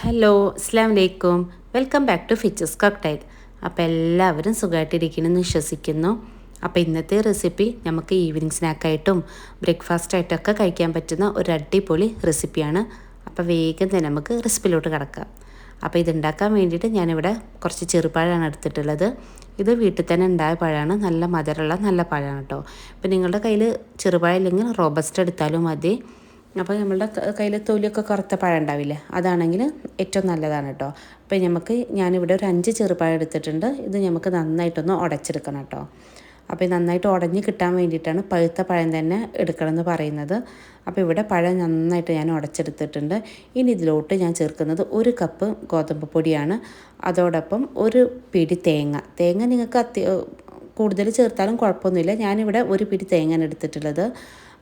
Hello അസ്സാം വലൈക്കും welcome back to ഫിച്ചസ് cockatiel. അപ്പോൾ എല്ലാവരും സുഖമായിട്ടിരിക്കണമെന്ന് വിശ്വസിക്കുന്നു. അപ്പോൾ ഇന്നത്തെ റെസിപ്പി നമുക്ക് ഈവനിങ് സ്നാക്കായിട്ടും ബ്രേക്ക്ഫാസ്റ്റായിട്ടൊക്കെ കഴിക്കാൻ പറ്റുന്ന ഒരു അടിപൊളി റെസിപ്പിയാണ്. അപ്പോൾ വേഗം തന്നെ നമുക്ക് റെസിപ്പിയിലോട്ട് കിടക്കാം. അപ്പോൾ ഇതുണ്ടാക്കാൻ വേണ്ടിയിട്ട് ഞാനിവിടെ കുറച്ച് ചെറുപഴമാണ് എടുത്തിട്ടുള്ളത്. ഇത് വീട്ടിൽ തന്നെ ഉണ്ടായ പഴമാണ്, നല്ല മധുരമുള്ള നല്ല പഴമാണ് കേട്ടോ. ഇപ്പോൾ നിങ്ങളുടെ കയ്യിൽ ചെറുപഴം ഇല്ലെങ്കിൽ റോബസ്റ്റ് എടുത്താലും മതി. അപ്പോൾ നമ്മളുടെ കയ്യിൽ തൊലിയൊക്കെ കറുത്ത പഴം ഉണ്ടാവില്ലേ, അതാണെങ്കിൽ ഏറ്റവും നല്ലതാണ് കേട്ടോ. അപ്പോൾ ഞാനിവിടെ ഒരു 5 ചെറുപഴം എടുത്തിട്ടുണ്ട്. ഇത് നമുക്ക് നന്നായിട്ടൊന്ന് ഉടച്ചെടുക്കണം കേട്ടോ. അപ്പോൾ ഇത് നന്നായിട്ട് ഉടഞ്ഞ് കിട്ടാൻ വേണ്ടിയിട്ടാണ് പഴുത്ത പഴം തന്നെ എടുക്കണമെന്ന് പറയുന്നത്. അപ്പോൾ ഇവിടെ പഴം നന്നായിട്ട് ഞാൻ ഉടച്ചെടുത്തിട്ടുണ്ട്. ഇനി ഇതിലോട്ട് ഞാൻ ചേർക്കുന്നത് 1 കപ്പ് ഗോതമ്പ് പൊടിയാണ്. അതോടൊപ്പം ഒരു പിടി തേങ്ങ നിങ്ങൾക്ക് കൂടുതൽ ചേർത്താലും കുഴപ്പമൊന്നുമില്ല. ഞാനിവിടെ ഒരു പിടി തേങ്ങയാണ് എടുത്തിട്ടുള്ളത്.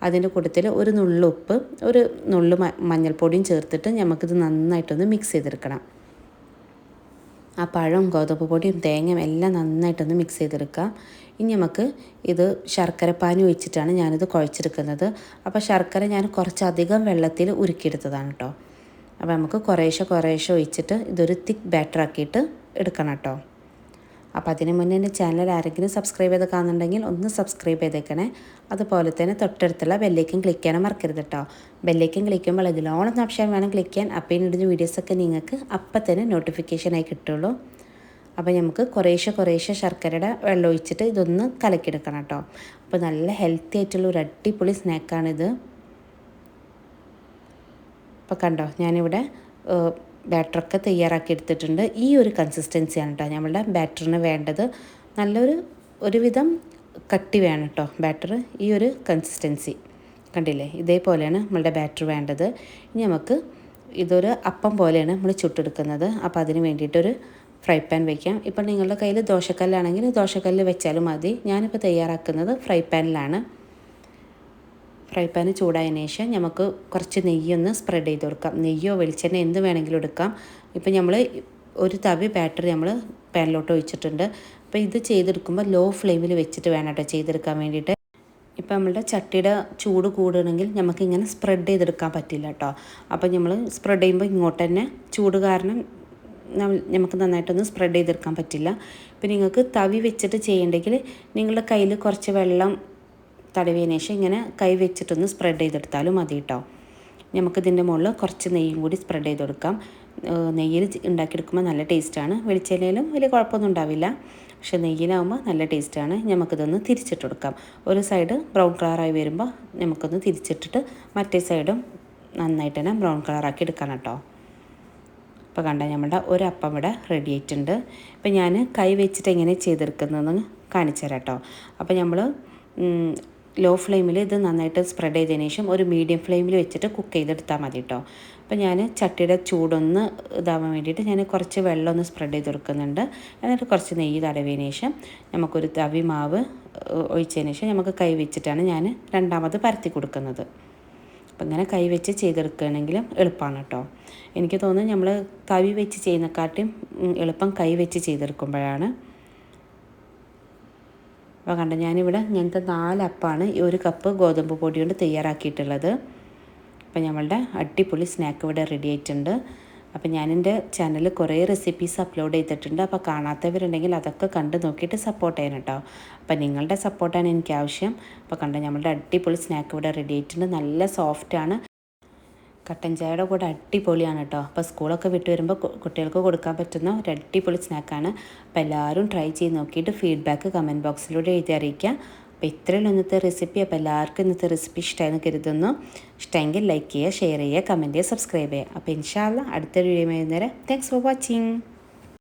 അതിൻ്റെ കൂട്ടത്തിൽ ഒരു നുള്ളു ഉപ്പ്, ഒരു നുള്ളു മഞ്ഞൾപ്പൊടിയും ചേർത്തിട്ട് നമുക്കിത് നന്നായിട്ടൊന്ന് മിക്സ് ചെയ്തെടുക്കണം. ആ പഴവും ഗോതമ്പ് പൊടിയും തേങ്ങയും എല്ലാം നന്നായിട്ടൊന്ന് മിക്സ് ചെയ്തെടുക്കാം. ഇനി നമുക്ക് ഇത് ശർക്കരപ്പാനി ഒഴിച്ചിട്ടാണ് ഞാനിത് കുഴച്ചെടുക്കുന്നത്. അപ്പോൾ ശർക്കര ഞാൻ കുറച്ചധികം വെള്ളത്തിൽ ഉരുക്കിയെടുത്തതാണ് കേട്ടോ. അപ്പോൾ നമുക്ക് കുറേശ്ശെ ഒഴിച്ചിട്ട് ഇതൊരു തിക്ക് ബാറ്റർ ആക്കിയിട്ട് എടുക്കണം കേട്ടോ. അപ്പോൾ അതിന് മുന്നേ എൻ്റെ ചാനൽ ആരെങ്കിലും സബ്സ്ക്രൈബ് ചെയ്ത് കാണുന്നുണ്ടെങ്കിൽ ഒന്ന് സബ്സ്ക്രൈബ് ചെയ്തേക്കണേ. അതുപോലെ തന്നെ തൊട്ടടുത്തുള്ള ബെല്ലൈക്കൻ ക്ലിക്ക് ചെയ്യാനും മറക്കരുത് കേട്ടോ. ബെല്ലൈക്കൻ ക്ലിക്ക് ചെയ്യുമ്പോൾ ഇതിലോളം ഓപ്ഷൻ വേണം ക്ലിക്ക് ചെയ്യാൻ. അപ്പോൾ ഇടുന്ന വീഡിയോസൊക്കെ നിങ്ങൾക്ക് അപ്പം തന്നെ നോട്ടിഫിക്കേഷനായി കിട്ടുള്ളൂ. അപ്പോൾ നമുക്ക് കുറേശ്ശെ ശർക്കരയുടെ വെള്ളം ഒഴിച്ചിട്ട് ഇതൊന്ന് കലക്കിയെടുക്കണം കേട്ടോ. അപ്പോൾ നല്ല ഹെൽത്തി ആയിട്ടുള്ള ഒരു അടിപൊളി സ്നാക്കാണിത്. അപ്പോൾ കണ്ടോ, ഞാനിവിടെ ബാറ്ററൊക്കെ തയ്യാറാക്കി എടുത്തിട്ടുണ്ട്. ഈ ഒരു കൺസിസ്റ്റൻസിയാണ് കേട്ടോ നമ്മളുടെ ബാറ്ററിന് വേണ്ടത്. ഒരുവിധം കട്ടി വേണം കേട്ടോ ബാറ്റർ. ഈ ഒരു കൺസിസ്റ്റൻസി കണ്ടില്ലേ, ഇതേപോലെയാണ് നമ്മളുടെ ബാറ്റർ വേണ്ടത്. ഇനി നമുക്ക് ഇതൊരു അപ്പം പോലെയാണ് നമ്മൾ ചുട്ടെടുക്കുന്നത്. അപ്പോൾ അതിന് വേണ്ടിയിട്ടൊരു ഫ്രൈ പാൻ വയ്ക്കാം. ഇപ്പം നിങ്ങളുടെ കയ്യിൽ ദോശക്കല്ലാണെങ്കിൽ ദോശക്കല്ല് വെച്ചാലും മതി. ഞാനിപ്പോൾ തയ്യാറാക്കുന്നത് ഫ്രൈ പാനിലാണ്. ഫ്രൈ പാന് ചൂടായതിനു ശേഷം നമുക്ക് കുറച്ച് നെയ്യൊന്ന് സ്പ്രെഡ് ചെയ്ത് കൊടുക്കാം. നെയ്യോ വെളിച്ചെണ്ണ എന്ത് വേണമെങ്കിലും എടുക്കാം. ഇപ്പം നമ്മൾ ഒരു തവി ബാറ്ററി നമ്മൾ പാനിലോട്ട് ഒഴിച്ചിട്ടുണ്ട്. അപ്പോൾ ഇത് ചെയ്തെടുക്കുമ്പോൾ ലോ ഫ്ലെയിമിൽ വെച്ചിട്ട് വേണം കേട്ടോ ചെയ്തെടുക്കാൻ വേണ്ടിയിട്ട്. ഇപ്പം നമ്മളുടെ ചട്ടിയുടെ ചൂട് കൂടുകയാണെങ്കിൽ നമുക്കിങ്ങനെ സ്പ്രെഡ് ചെയ്തെടുക്കാൻ പറ്റില്ല കേട്ടോ. അപ്പോൾ നമ്മൾ സ്പ്രെഡ് ചെയ്യുമ്പോൾ ഇങ്ങോട്ട് തന്നെ ചൂട് കാരണം നമുക്ക് നന്നായിട്ടൊന്ന് സ്പ്രെഡ് ചെയ്തെടുക്കാൻ പറ്റില്ല. ഇപ്പം നിങ്ങൾക്ക് തവി വെച്ചിട്ട് ചെയ്യണമെങ്കിൽ നിങ്ങളുടെ കയ്യിൽ കുറച്ച് വെള്ളം തടവിയതിന് ശേഷം ഇങ്ങനെ കൈ വെച്ചിട്ടൊന്ന് സ്പ്രെഡ് ചെയ്തെടുത്താലും മതി കേട്ടോ. നമുക്കിതിൻ്റെ മുകളിൽ കുറച്ച് നെയ്യും കൂടി സ്പ്രെഡ് ചെയ്ത് കൊടുക്കാം. നെയ്യിൽ ഉണ്ടാക്കിയെടുക്കുമ്പോൾ നല്ല ടേസ്റ്റാണ്. വെളിച്ചെണ്ണയിലും വലിയ കുഴപ്പമൊന്നും ഉണ്ടാവില്ല, പക്ഷേ നെയ്യിലാവുമ്പോൾ നല്ല ടേസ്റ്റാണ്. നമുക്കിതൊന്ന് തിരിച്ചിട്ട് കൊടുക്കാം. ഒരു സൈഡ് ബ്രൗൺ കളറായി വരുമ്പോൾ നമുക്കൊന്ന് തിരിച്ചിട്ടിട്ട് മറ്റേ സൈഡും നന്നായിട്ട് തന്നെ ബ്രൗൺ കളറാക്കി എടുക്കണം കേട്ടോ. ഇപ്പോൾ കണ്ട നമ്മുടെ ഒരു അപ്പം ഇവിടെ റെഡി ആയിട്ടുണ്ട്. ഇപ്പോൾ ഞാൻ കൈ വെച്ചിട്ട് എങ്ങനെ ചെയ്തെടുക്കുന്നതെന്ന് കാണിച്ചു തരാം കേട്ടോ. അപ്പോൾ നമ്മൾ ലോ ഫ്ലെയിമിൽ ഇത് നന്നായിട്ട് സ്പ്രെഡ് ചെയ്തതിന് ശേഷം ഒരു മീഡിയം ഫ്ലെയിമിൽ വെച്ചിട്ട് കുക്ക് ചെയ്തെടുത്താൽ മതി കേട്ടോ. അപ്പോൾ ഞാൻ ചട്ടിയുടെ ചൂടൊന്ന് ഇതാവാൻ വേണ്ടിയിട്ട് ഞാൻ കുറച്ച് വെള്ളം ഒന്ന് സ്പ്രെഡ് ചെയ്ത് കൊടുക്കുന്നുണ്ട്. എന്നിട്ട് കുറച്ച് നെയ്യ് തടവിയതിന് ശേഷം നമുക്കൊരു തവി മാവ് ഒഴിച്ചതിന് ശേഷം നമുക്ക് കൈ വെച്ചിട്ടാണ് ഞാൻ രണ്ടാമത് പരത്തി കൊടുക്കുന്നത്. അപ്പം ഇങ്ങനെ കൈ വെച്ച് ചെയ്തെടുക്കുകയാണെങ്കിലും എളുപ്പമാണ് കേട്ടോ. എനിക്ക് തോന്നുന്നു നമ്മൾ തവി വെച്ച് ചെയ്യുന്നതിനെക്കാട്ടും എളുപ്പം കൈ വെച്ച് ചെയ്തെടുക്കുമ്പോഴാണ്. അപ്പോൾ കണ്ട ഞാനിവിടെ ഇങ്ങനത്തെ 4 അപ്പമാണ് ഈ 1 കപ്പ് ഗോതമ്പ് പൊടി കൊണ്ട് തയ്യാറാക്കിയിട്ടുള്ളത്. അപ്പോൾ നമ്മളുടെ അടിപൊളി സ്നാക്ക് ഇവിടെ റെഡി ആയിട്ടുണ്ട്. അപ്പോൾ ഞാനെൻ്റെ ചാനലിൽ കുറേ റെസിപ്പീസ് അപ്ലോഡ് ചെയ്തിട്ടുണ്ട്. അപ്പോൾ കാണാത്തവരുണ്ടെങ്കിൽ അതൊക്കെ കണ്ട് നോക്കിയിട്ട് സപ്പോർട്ട് ചെയ്യണം കേട്ടോ. അപ്പോൾ നിങ്ങളുടെ സപ്പോർട്ടാണ് എനിക്ക് ആവശ്യം. അപ്പോൾ കണ്ട നമ്മളുടെ അടിപൊളി സ്നാക്ക് ഇവിടെ റെഡി ആയിട്ടുണ്ട്. നല്ല സോഫ്റ്റാണ്. കട്ടൻ ചായയുടെ കൂടെ അടിപൊളിയാണ് കേട്ടോ. അപ്പോൾ സ്കൂളൊക്കെ വിട്ട് വരുമ്പോൾ കുട്ടികൾക്ക് കൊടുക്കാൻ പറ്റുന്ന ഒരു അടിപൊളി സ്നാക്കാണ്. അപ്പോൾ എല്ലാവരും ട്രൈ ചെയ്ത് നോക്കിയിട്ട് ഫീഡ്ബാക്ക് കമൻറ്റ് ബോക്സിലൂടെ എഴുതി അറിയിക്കുക. അപ്പോൾ ഇത്രയും ഇന്നത്തെ റെസിപ്പി. അപ്പോൾ എല്ലാവർക്കും ഇന്നത്തെ റെസിപ്പി ഇഷ്ടമായെന്ന് കരുതുന്നു. ഇഷ്ടമെങ്കിൽ ലൈക്ക് ചെയ്യുക, ഷെയർ ചെയ്യുക, കമൻറ്റ് ചെയ്യുക, സബ്സ്ക്രൈബ് ചെയ്യുക. അപ്പോൾ ഇൻഷാ അല്ലാഹ് അടുത്തൊരു വീഡിയോ വരുന്നേരം താങ്ക്സ് ഫോർ വാച്ചിങ്.